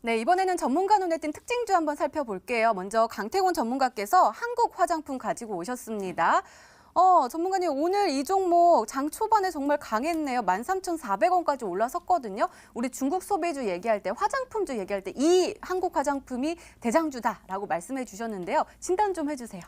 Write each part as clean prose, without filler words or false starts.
네, 이번에는 전문가 눈에 띈 특징주 한번 살펴볼게요. 먼저 강태곤 전문가께서 한국 화장품 가지고 오셨습니다. 전문가님, 오늘 이 종목 장 초반에 정말 강했네요. 13,400원까지 올라섰거든요. 우리 중국 소비주 얘기할 때, 화장품주 얘기할 때 이 한국 화장품이 대장주다라고 말씀해 주셨는데요. 진단 좀 해주세요.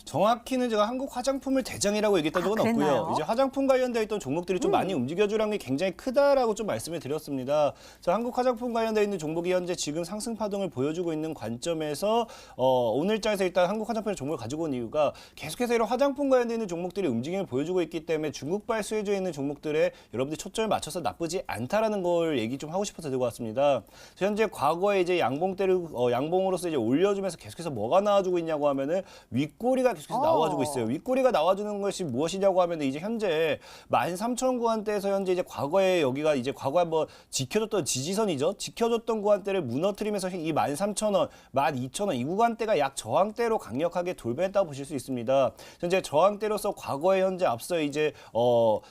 정확히는 제가 한국 화장품을 대장이라고 얘기했던 적은 그랬나요? 없고요. 이제 화장품 관련돼 있던 종목들이 좀 많이 움직여주는 게 굉장히 크다라고 좀 말씀을 드렸습니다. 자, 한국 화장품 관련돼 있는 종목이 현재 지금 상승 파동을 보여주고 있는 관점에서 오늘장에서 일단 한국 화장품 종목을 가지고 온 이유가 계속해서 이런 화장품 관련돼 있는 종목들이 움직임을 보여주고 있기 때문에 중국발 수혜주에 있는 종목들에 여러분들이 초점을 맞춰서 나쁘지 않다라는 걸 얘기 좀 하고 싶어서 들고 왔습니다. 현재 과거에 이제 양봉으로서 이제 올려주면서 계속해서 뭐가 나와주고 있냐고 하면은 윗꼬리가 계속해서 나와주고 있어요. 윗꼬리가 나와주는 것이 무엇이냐고 하면은 이제 현재 13,000구간대에서 현재 이제 과거에 여기가 이제 과거에 한번 지켜줬던 지지선이죠. 지켜줬던 구간대를 무너뜨리면서 이 13,000원, 12,000원 이 구간대가 약 저항대로 강력하게 돌변했다고 보실 수 있습니다. 현재 저항대로서 과거에 현재 앞서 이제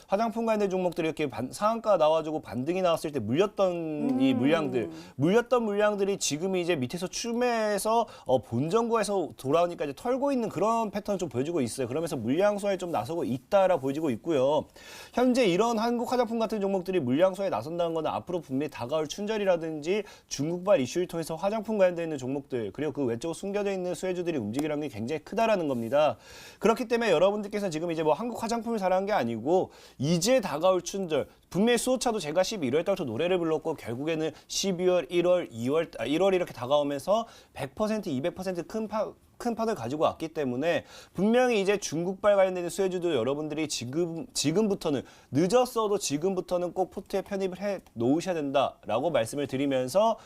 화장품 관련 종목들이 이렇게 상한가 나와주고 반등이 나왔을 때 물렸던 이 물렸던 물량들이 지금 이제 밑에서 추매해서 본전고에서 돌아오니까 이제 털고 있는 그런 패턴을 좀 보여주고 있어요. 그러면서 물량 소화에 좀 나서고 있다라 보여지고 있고요. 현재 이런 한국 화장품 같은 종목들이 물량 소화에 나선다는 것은 앞으로 분명히 다가올 춘절이라든지 중국발 이슈를 통해서 화장품 관련되어 있는 종목들 그리고 그 외적으로 숨겨져 있는 수혜주들이 움직이라는 게 굉장히 크다라는 겁니다. 그렇기 때문에 여러분들께서 지금 이제 뭐 한국 화장품을 사랑한 게 아니고 이제 다가올 춘절 분명히 수호차도 제가 11월 달부터 노래를 불렀고 결국에는 12월, 1월, 1월 이렇게 다가오면서 100%, 200% 큰 판을 가지고 왔기 때문에 분명히 이제 중국발 관련된 수혜주도 여러분들이 지금부터는 늦었어도 지금부터는 꼭 포트에 편입을 해 놓으셔야 된다라고 말씀을 드리면서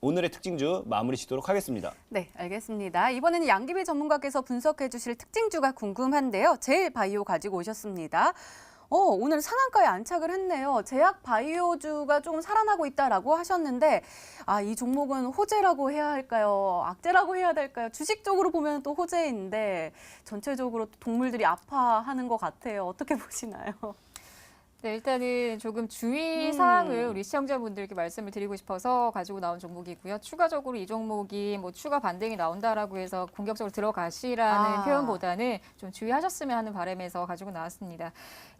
오늘의 특징주 마무리 짓도록 하겠습니다. 네, 알겠습니다. 이번에는 양기비 전문가께서 분석해 주실 특징주가 궁금한데요. 제일바이오 가지고 오셨습니다. 오늘 상한가에 안착을 했네요. 제약 바이오주가 조금 살아나고 있다라고 하셨는데 이 종목은 호재라고 해야 할까요? 악재라고 해야 될까요? 주식적으로 보면 또 호재인데 전체적으로 동물들이 아파하는 것 같아요. 어떻게 보시나요? 네, 일단은 조금 주의사항을 우리 시청자분들께 말씀을 드리고 싶어서 가지고 나온 종목이고요. 추가적으로 이 종목이 뭐 추가 반등이 나온다라고 해서 공격적으로 들어가시라는 표현보다는 좀 주의하셨으면 하는 바람에서 가지고 나왔습니다.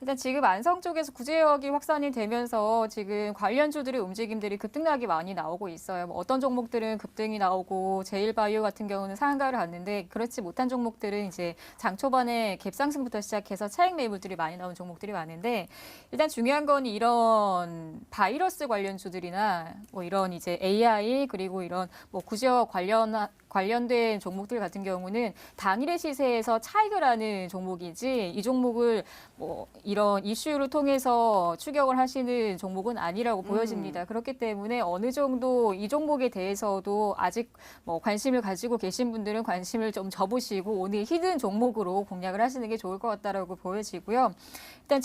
일단 지금 안성 쪽에서 구제역이 확산이 되면서 지금 관련주들의 움직임들이 급등락이 많이 나오고 있어요. 뭐 어떤 종목들은 급등이 나오고 제일바이오 같은 경우는 상한가를 갔는데 그렇지 못한 종목들은 이제 장 초반에 갭상승부터 시작해서 차익 매물들이 많이 나온 종목들이 많은데 일단 중요한 건 이런 바이러스 관련주들이나 뭐 이런 이제 AI 그리고 이런 뭐 구제역 관련된 종목들 같은 경우는 당일의 시세에서 차익을 하는 종목이지 이 종목을 뭐 이런 이슈를 통해서 추격을 하시는 종목은 아니라고 보여집니다. 그렇기 때문에 어느 정도 이 종목에 대해서도 아직 뭐 관심을 가지고 계신 분들은 관심을 좀 접으시고 오늘 히든 종목으로 공략을 하시는 게 좋을 것 같다라고 보여지고요. 일단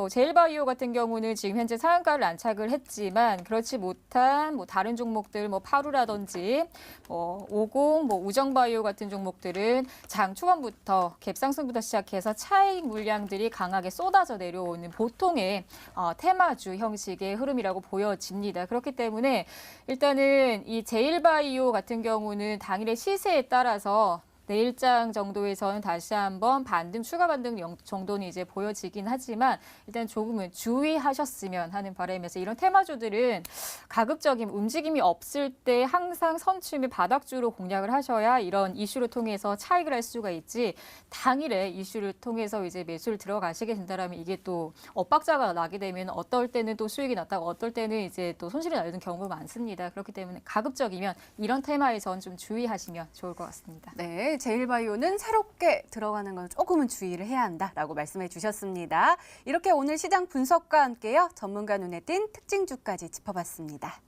제일바이오 같은 경우는 지금 현재 상한가를 안착을 했지만 그렇지 못한 뭐 다른 종목들 뭐 파루라든지 오공, 우정바이오 같은 종목들은 장 초반부터 갭상승부터 시작해서 차익 물량들이 강하게 쏟아져 내려오는 보통의 테마주 형식의 흐름이라고 보여집니다. 그렇기 때문에 일단은 이 제일바이오 같은 경우는 당일의 시세에 따라서 내일장 정도에서는 다시 한번 추가 반등 정도는 이제 보여지긴 하지만 일단 조금은 주의하셨으면 하는 바람에서 이런 테마주들은 가급적인 움직임이 없을 때 항상 선취미 바닥주로 공략을 하셔야 이런 이슈를 통해서 차익을 할 수가 있지 당일에 이슈를 통해서 이제 매수를 들어가시게 된다면 이게 또 엇박자가 나게 되면 어떨 때는 또 수익이 났다고 어떨 때는 이제 또 손실이 나는 경우가 많습니다. 그렇기 때문에 가급적이면 이런 테마에선 좀 주의하시면 좋을 것 같습니다. 네, 제일바이오는 새롭게 들어가는 건 조금은 주의를 해야 한다라고 말씀해 주셨습니다. 이렇게 오늘 시장 분석과 함께요. 전문가 눈에 띈 특징주까지 짚어봤습니다.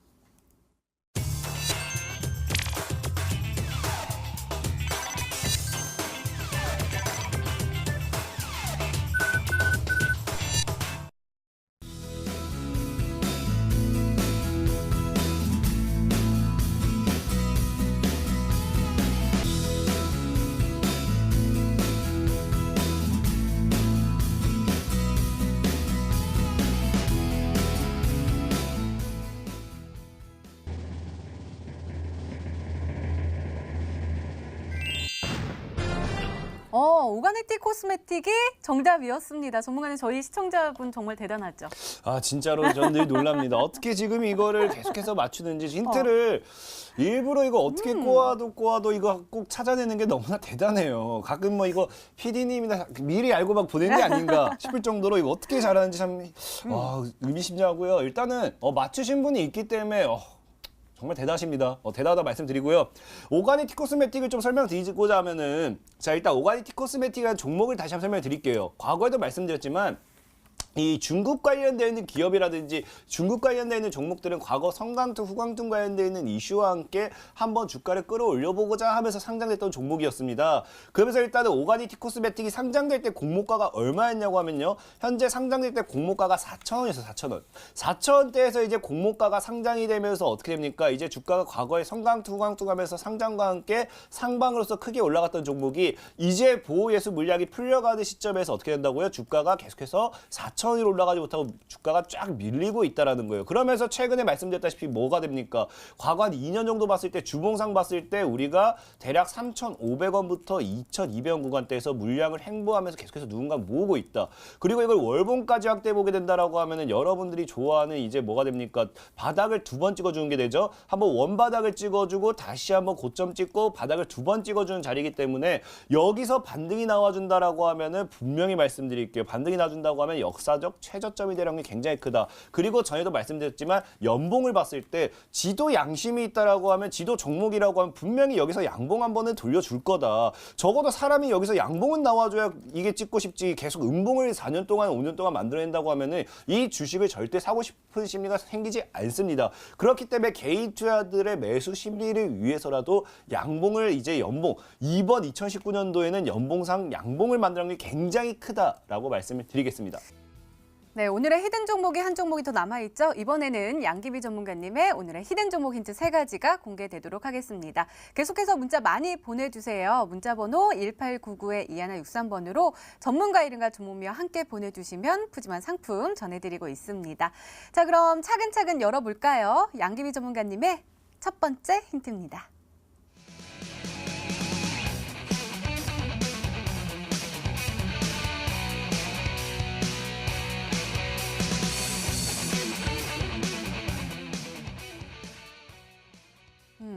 오가니티 코스메틱이 정답이었습니다. 전문가님, 저희 시청자분 정말 대단하죠? 아, 진짜로 저는 늘 놀랍니다. 어떻게 지금 이거를 계속해서 맞추는지 힌트를 일부러 이거 어떻게 꼬아도 이거 꼭 찾아내는 게 너무나 대단해요. 가끔 뭐 이거 PD님이나 미리 알고 막 보낸 게 아닌가 싶을 정도로 이거 어떻게 잘하는지 참 의미심장하고요. 일단은 맞추신 분이 있기 때문에 정말 대단하십니다. 대단하다 말씀드리고요. 오가니티 코스메틱을 좀 설명드리고자 하면은, 자, 일단 오가니티 코스메틱이라는 종목을 다시 한번 설명드릴게요. 과거에도 말씀드렸지만 이 중국 관련되어 있는 기업이라든지 중국 관련되어 있는 종목들은 과거 성강통, 후강통 관련되어 있는 이슈와 함께 한번 주가를 끌어올려보고자 하면서 상장됐던 종목이었습니다. 그러면서 일단은 오가니티 코스메틱이 상장될 때 공모가가 얼마였냐고 하면요. 현재 상장될 때 공모가가 4,000원이었어요. 4,000원. 4,000원대에서 이제 공모가가 상장이 되면서 어떻게 됩니까? 이제 주가가 과거에 성강통, 후강통 하면서 상장과 함께 상방으로서 크게 올라갔던 종목이 이제 보호예수 물량이 풀려가는 시점에서 어떻게 된다고요? 주가가 계속해서 4,000원으로 올라가지 못하고 주가가 쫙 밀리고 있다라는 거예요. 그러면서 최근에 말씀드렸다시피 뭐가 됩니까? 과거 한 2년 정도 봤을 때 주봉상 봤을 때 우리가 대략 3,500원부터 2,200원 구간대에서 물량을 횡보하면서 계속해서 누군가 모으고 있다. 그리고 이걸 월봉까지 확대해 보게 된다라고 하면은 여러분들이 좋아하는 이제 뭐가 됩니까? 바닥을 두 번 찍어주는 게 되죠. 한번 원바닥을 찍어주고 다시 한번 고점 찍고 바닥을 두 번 찍어주는 자리이기 때문에 여기서 반등이 나와준다라고 하면은 분명히 말씀드릴게요. 반등이 나와준다고 하면 역사적 최저점이 되는 게 굉장히 크다. 그리고 전에도 말씀드렸지만 연봉을 봤을 때 지도 양심이 있다라고 하면 지도 종목이라고 하면 분명히 여기서 양봉 한 번은 돌려줄 거다. 적어도 사람이 여기서 양봉은 나와줘야 이게 찍고 싶지 계속 음봉을 4년 동안 5년 동안 만들어낸다고 하면은 이 주식을 절대 사고 싶은 심리가 생기지 않습니다. 그렇기 때문에 개인 투자들의 매수 심리를 위해서라도 양봉을 이제 연봉 이번 2019년도에는 연봉상 양봉을 만드는 게 굉장히 크다라고 말씀을 드리겠습니다. 네, 오늘의 히든 종목이 한 종목이 더 남아있죠. 이번에는 양기비 전문가님의 오늘의 히든 종목 힌트 3가지가 공개되도록 하겠습니다. 계속해서 문자 많이 보내주세요. 문자번호 1899-2163번으로 전문가 이름과 종목명 함께 보내주시면 푸짐한 상품 전해드리고 있습니다. 자, 그럼 차근차근 열어볼까요? 양기비 전문가님의 첫 번째 힌트입니다.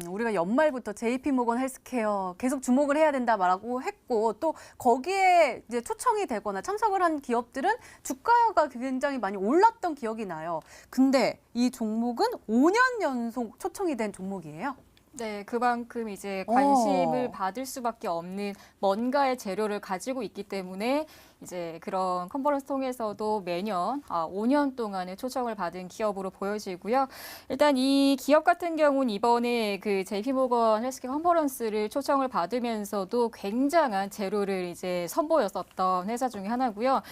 우리가 연말부터 JP모건 헬스케어 계속 주목을 해야 된다 말하고 했고 또 거기에 이제 초청이 되거나 참석을 한 기업들은 주가가 굉장히 많이 올랐던 기억이 나요. 근데 이 종목은 5년 연속 초청이 된 종목이에요. 네, 그만큼 이제 관심을 받을 수밖에 없는 뭔가의 재료를 가지고 있기 때문에 이제 그런 컨퍼런스 통해서도 매년 5년 동안의 초청을 받은 기업으로 보여지고요. 일단 이 기업 같은 경우는 이번에 그 JP모건 헬스케어 컨퍼런스를 초청을 받으면서도 굉장한 재료를 이제 선보였었던 회사 중에 하나고요.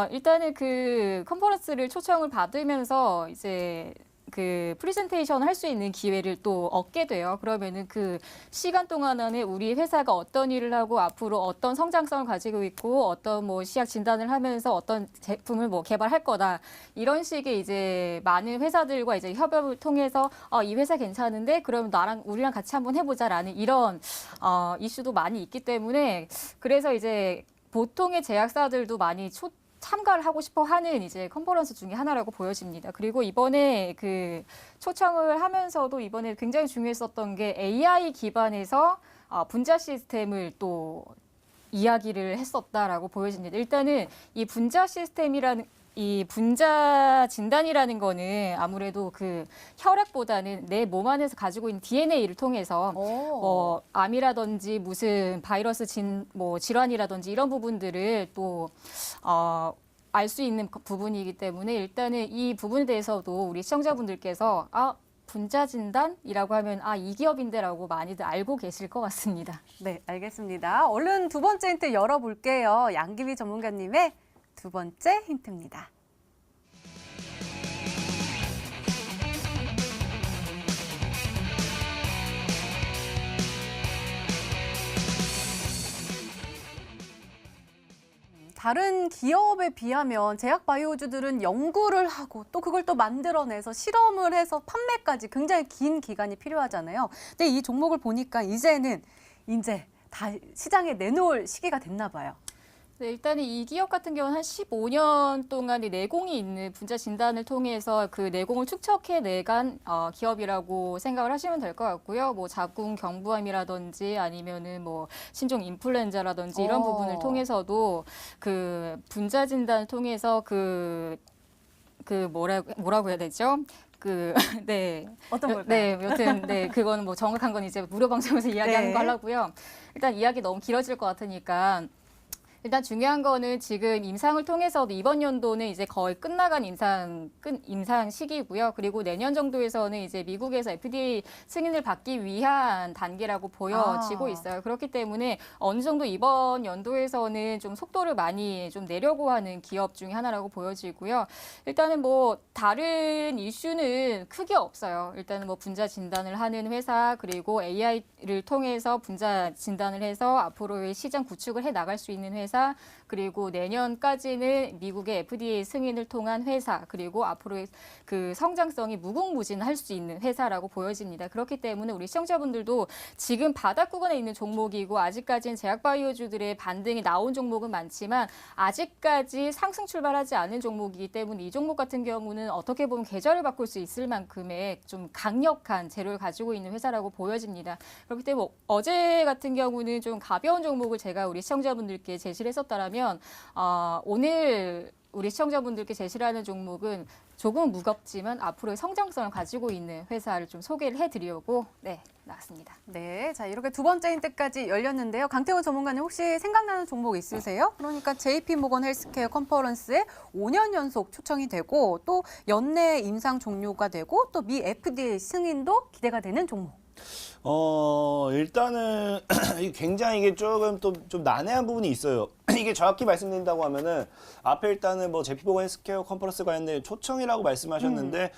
일단은 그 컨퍼런스를 초청을 받으면서 이제 그 프레젠테이션을 할 수 있는 기회를 또 얻게 돼요. 그러면은 그 시간 동안 안에 우리 회사가 어떤 일을 하고 앞으로 어떤 성장성을 가지고 있고 어떤 뭐 시약 진단을 하면서 어떤 제품을 뭐 개발할 거다. 이런 식의 이제 많은 회사들과 이제 협업을 통해서 이 회사 괜찮은데 그럼 우리랑 같이 한번 해보자라는 이런 이슈도 많이 있기 때문에 그래서 이제 보통의 제약사들도 많이 참가를 하고 싶어 하는 이제 컨퍼런스 중에 하나라고 보여집니다. 그리고 이번에 그 초청을 하면서도 이번에 굉장히 중요했었던 게 AI 기반에서 분자 시스템을 또 이야기를 했었다라고 보여집니다. 일단은 이 분자 시스템이라는 이 분자 진단이라는 거는 아무래도 그 혈액보다는 내 몸 안에서 가지고 있는 DNA를 통해서 뭐 암이라든지 무슨 바이러스 질환이라든지 이런 부분들을 또 알 수 있는 부분이기 때문에 일단은 이 부분에 대해서도 우리 시청자분들께서 분자 진단이라고 하면 이 기업인데라고 많이들 알고 계실 것 같습니다. 네, 알겠습니다. 얼른 두 번째 힌트 열어볼게요. 양기비 전문가님의 두 번째 힌트입니다. 다른 기업에 비하면 제약 바이오주들은 연구를 하고 또 그걸 또 만들어내서 실험을 해서 판매까지 굉장히 긴 기간이 필요하잖아요. 근데 이 종목을 보니까 이제 다 시장에 내놓을 시기가 됐나 봐요. 네, 일단은 이 기업 같은 경우는 한 15년 동안 이 내공이 있는 분자 진단을 통해서 그 내공을 축적해내간 기업이라고 생각을 하시면 될 것 같고요. 뭐 자궁 경부암이라든지 아니면은 뭐 신종 인플루엔자라든지 이런 부분을 통해서도 그 분자 진단을 통해서 뭐라고 해야 되죠? 네. 어떤 걸까요? 네, 여튼, 네, 그거는 뭐 정확한 건 이제 무료 방송에서 이야기하는 네. 거 하려고요. 일단 이야기 너무 길어질 것 같으니까. 일단 중요한 거는 지금 임상을 통해서도 이번 연도는 이제 거의 끝나간 임상 시기고요. 그리고 내년 정도에서는 이제 미국에서 FDA 승인을 받기 위한 단계라고 보여지고 있어요. 그렇기 때문에 어느 정도 이번 연도에서는 좀 속도를 많이 좀 내려고 하는 기업 중에 하나라고 보여지고요. 일단은 뭐 다른 이슈는 크게 없어요. 일단은 뭐 분자 진단을 하는 회사 그리고 AI를 통해서 분자 진단을 해서 앞으로의 시장 구축을 해 나갈 수 있는 회사 그리고 내년까지는 미국의 FDA 승인을 통한 회사 그리고 앞으로의 그 성장성이 무궁무진할 수 있는 회사라고 보여집니다. 그렇기 때문에 우리 시청자분들도 지금 바닥 구간에 있는 종목이고 아직까지는 제약바이오주들의 반등이 나온 종목은 많지만 아직까지 상승 출발하지 않은 종목이기 때문에 이 종목 같은 경우는 어떻게 보면 계절을 바꿀 수 있을 만큼의 좀 강력한 재료를 가지고 있는 회사라고 보여집니다. 그렇기 때문에 어제 같은 경우는 좀 가벼운 종목을 제가 우리 시청자분들께 제시를 했었다면 오늘 우리 시청자분들께 제시를 하는 종목은 조금 무겁지만 앞으로의 성장성을 가지고 있는 회사를 좀 소개를 해드리려고 나왔습니다. 네, 자 이렇게 두 번째 힌트까지 열렸는데요. 강태훈 전문가님 혹시 생각나는 종목 있으세요? 그러니까 JP모건 헬스케어 컨퍼런스에 5년 연속 초청이 되고 또 연내 임상 종료가 되고 또 미 FDA 승인도 기대가 되는 종목. 일단은 굉장히 이게 조금 또 좀 난해한 부분이 있어요. 이게 정확히 말씀드린다고 하면은 앞에 일단은 뭐 제피모건 헬스케어 컨퍼런스 관련된 초청이라고 말씀하셨는데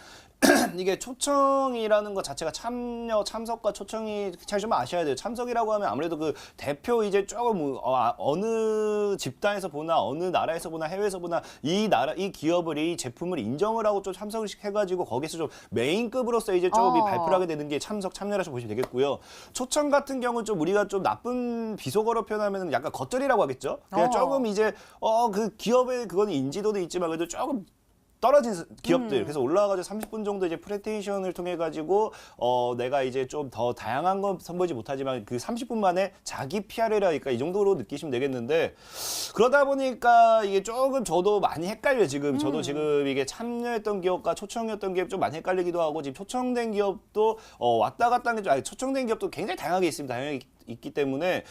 이게 초청이라는 것 자체가 참석과 초청이 잘 좀 아셔야 돼요. 참석이라고 하면 아무래도 그 대표 이제 조금 어느 집단에서 보나 어느 나라에서 보나 해외에서 보나 이 기업을 이 제품을 인정을 하고 좀 참석을 해가지고 거기서 좀 메인급으로서 이제 조금 발표를 하게 되는 게 참여라고 보시면 되겠고요. 초청 같은 경우는 좀 우리가 좀 나쁜 비속어로 표현하면 약간 겉절이라고 하겠죠. 그냥 조금 이제 그 기업의 그거는 인지도도 있지만 그래도 조금 떨어진 기업들 그래서 올라와가지고 30분 정도 이제 프레젠테이션을 통해 가지고 내가 이제 좀 더 다양한 건 선보이지 못하지만 그 30분 만에 자기 PR이라니까 이 정도로 느끼시면 되겠는데 그러다 보니까 이게 조금 저도 많이 헷갈려요. 지금 저도 지금 이게 참여했던 기업과 초청이었던 기업 좀 많이 헷갈리기도 하고 지금 초청된 기업도 왔다 갔다 하는 게 좀 초청된 기업도 굉장히 다양하게 있습니다. 다양하게 있기 때문에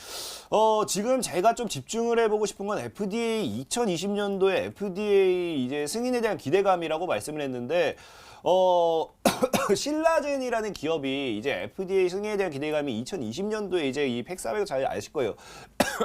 지금 제가 좀 집중을 해보고 싶은 건 FDA 2020년도에 FDA 이제 승인에 대한 기대감이라고 말씀을 했는데 신라젠이라는 기업이 이제 FDA 승인에 대한 기대감이 2020년도에 이제 이 팩사벨 잘 아실 거예요.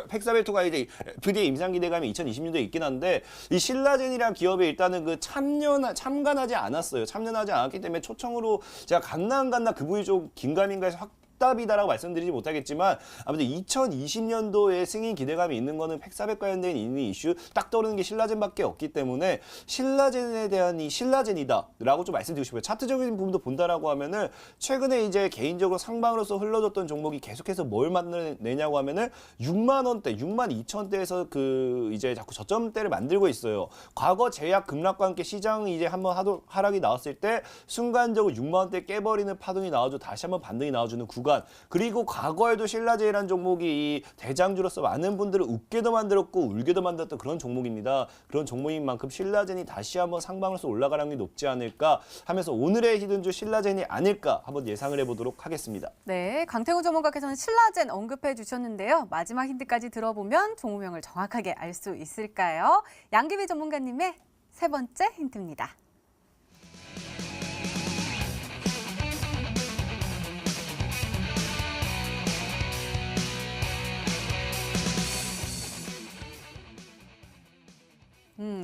팩사벨토가 이제 FDA 임상 기대감이 2020년도에 있긴 한데 이 신라젠이라는 기업이 일단은 그 참관하지 않았어요. 참여하지 않았기 때문에 초청으로 제가 갔나 안 갔나 그 부분이 좀 긴가민가 해서 답이다라고 말씀드리지 못하겠지만 아무튼 2020년도에 승인 기대감이 있는 거는 팩사백 관련된 있는 이슈 딱 떠오르는 게 신라젠밖에 없기 때문에 신라젠에 대한 이 신라젠이다라고 좀 말씀드리고 싶어요. 차트적인 부분도 본다라고 하면은 최근에 이제 개인적으로 상방으로서 흘러줬던 종목이 계속해서 뭘 만들어내냐고 하면은 6만 원대, 6만 2천 대에서 그 이제 자꾸 저점대를 만들고 있어요. 과거 제약 급락과 함께 시장이 이제 한번 하락이 나왔을 때 순간적으로 6만 원대 깨버리는 파동이 나와줘 다시 한번 반등이 나와주는 구간. 그리고 과거에도 신라젠이라는 종목이 이 대장주로서 많은 분들을 웃게도 만들었고 울게도 만들었던 그런 종목입니다. 그런 종목인 만큼 신라젠이 다시 한번 상방으로서 올라갈 확률이 높지 않을까 하면서 오늘의 히든주 신라젠이 아닐까 한번 예상을 해보도록 하겠습니다. 네, 강태훈 전문가께서는 신라젠 언급해 주셨는데요. 마지막 힌트까지 들어보면 종목명을 정확하게 알 수 있을까요? 양기비 전문가님의 세 번째 힌트입니다.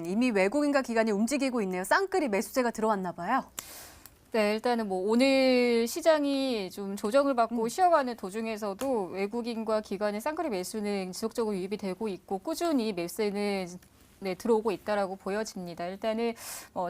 이미 외국인과 기관이 움직이고 있네요. 쌍끌이 매수세가 들어왔나 봐요. 네, 일단은 뭐 오늘 시장이 좀 조정을 받고 쉬어가는 도중에서도 외국인과 기관의 쌍끌이 매수는 지속적으로 유입이 되고 있고 꾸준히 매수세는 들어오고 있다라고 보여집니다. 일단은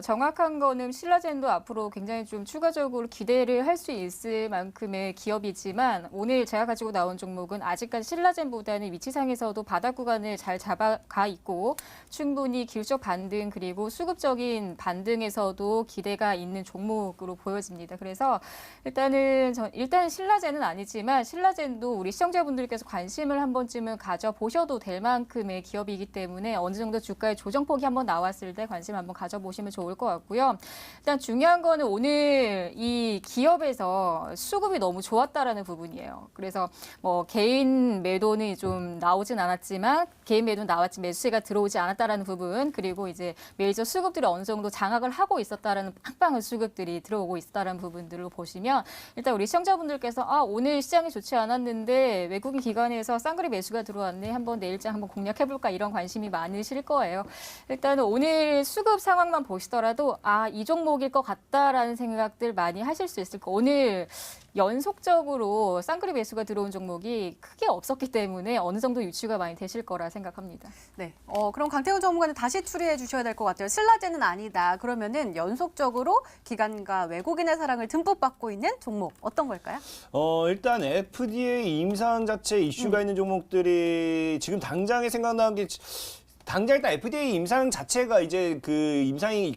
정확한 거는 신라젠도 앞으로 굉장히 좀 추가적으로 기대를 할 수 있을 만큼의 기업이지만 오늘 제가 가지고 나온 종목은 아직까지 신라젠보다는 위치상에서도 바닥 구간을 잘 잡아가 있고 충분히 기술적 반등 그리고 수급적인 반등에서도 기대가 있는 종목으로 보여집니다. 그래서 일단 신라젠은 아니지만 신라젠도 우리 시청자분들께서 관심을 한 번쯤은 가져보셔도 될 만큼의 기업이기 때문에 어느 정도 주가의 조정폭이 한번 나왔을 때 관심 한번 가져보시면 좋을 것 같고요. 일단 중요한 거는 오늘 이 기업에서 수급이 너무 좋았다라는 부분이에요. 그래서 개인 매도는 좀 나오진 않았지만 개인 매도는 나왔지 매수세가 들어오지 않았다라는 부분 그리고 이제 메이저 수급들이 어느 정도 장악을 하고 있었다라는 빵빵한 수급들이 들어오고 있었다라는 부분들로 보시면 일단 우리 시청자분들께서 오늘 시장이 좋지 않았는데 외국인 기관에서 쌍그리 매수가 들어왔네 한번 내일장 한번 공략해볼까 이런 관심이 많으실 거예요. 일단은 오늘 수급 상황만 보시더라도 이 종목일 것 같다라는 생각들 많이 하실 수 있을 거예요. 오늘 연속적으로 쌍그리 매수가 들어온 종목이 크게 없었기 때문에 어느 정도 유치가 많이 되실 거라 생각합니다. 네. 그럼 강태훈 전문가는 다시 추리해 주셔야 될 것 같아요. 신라젠은 아니다. 그러면은 연속적으로 기관과 외국인의 사랑을 듬뿍 받고 있는 종목 어떤 걸까요? 일단 FDA 임상 자체 이슈가 있는 종목들이 지금 당장에 생각나는 게 당장 일단 FDA 임상 자체가 이제 그 임상이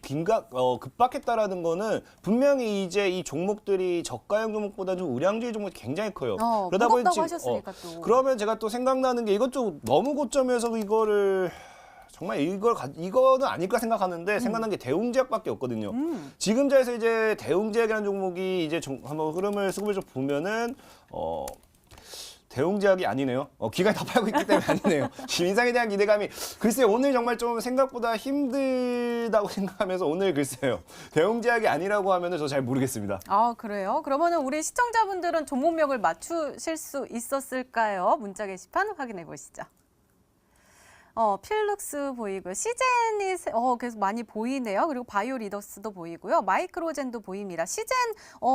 급박했다라는 거는 분명히 이제 이 종목들이 저가형 종목보다 좀 우량주의 종목이 굉장히 커요. 그러다 보니 지금 하셨으니까 또. 그러면 제가 또 생각나는 게 이것 좀 너무 고점에서 이거를 정말 이거는 아닐까 생각하는데 생각난 게 대웅제약밖에 없거든요. 지금 자에서 이제 대웅제약이라는 종목이 이제 한번 흐름을 수급을 좀 보면은 대웅제약이 아니네요. 기관이 다 팔고 있기 때문에 아니네요. 인상에 대한 기대감이 글쎄요. 오늘 정말 좀 생각보다 힘들다고 생각하면서 오늘 글쎄요. 대웅제약이 아니라고 하면은 저 잘 모르겠습니다. 그래요? 그러면은 우리 시청자분들은 종목명을 맞추실 수 있었을까요? 문자 게시판 확인해 보시죠. 필룩스 보이고요. 시젠이 계속 많이 보이네요. 그리고 바이오리더스도 보이고요. 마이크로젠도 보입니다. 시젠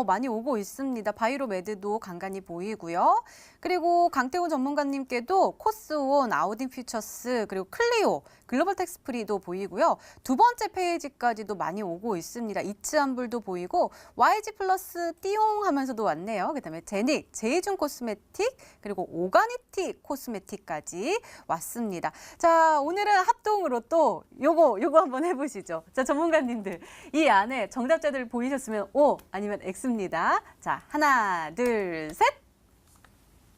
많이 오고 있습니다. 바이로메드도 간간히 보이고요. 그리고 강태훈 전문가님께도 코스온, 아우딘 퓨처스, 그리고 클리오, 글로벌 텍스프리도 보이고요. 두 번째 페이지까지도 많이 오고 있습니다. 이츠한불도 보이고 YG 플러스 띠용 하면서도 왔네요. 그다음에 제닉, 제이준 코스메틱, 그리고 오가니티 코스메틱까지 왔습니다. 자, 오늘은 합동으로 또 요거 한번 해보시죠. 자, 전문가님들 이 안에 정답자들 보이셨으면 O 아니면 X입니다. 자, 하나, 둘, 셋.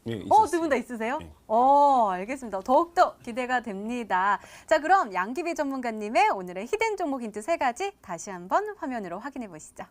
예, 두 분 다 있으세요? 네. 알겠습니다. 더욱더 기대가 됩니다. 자, 그럼 양기비 전문가님의 오늘의 히든 종목 힌트 3가지 다시 한번 화면으로 확인해 보시죠.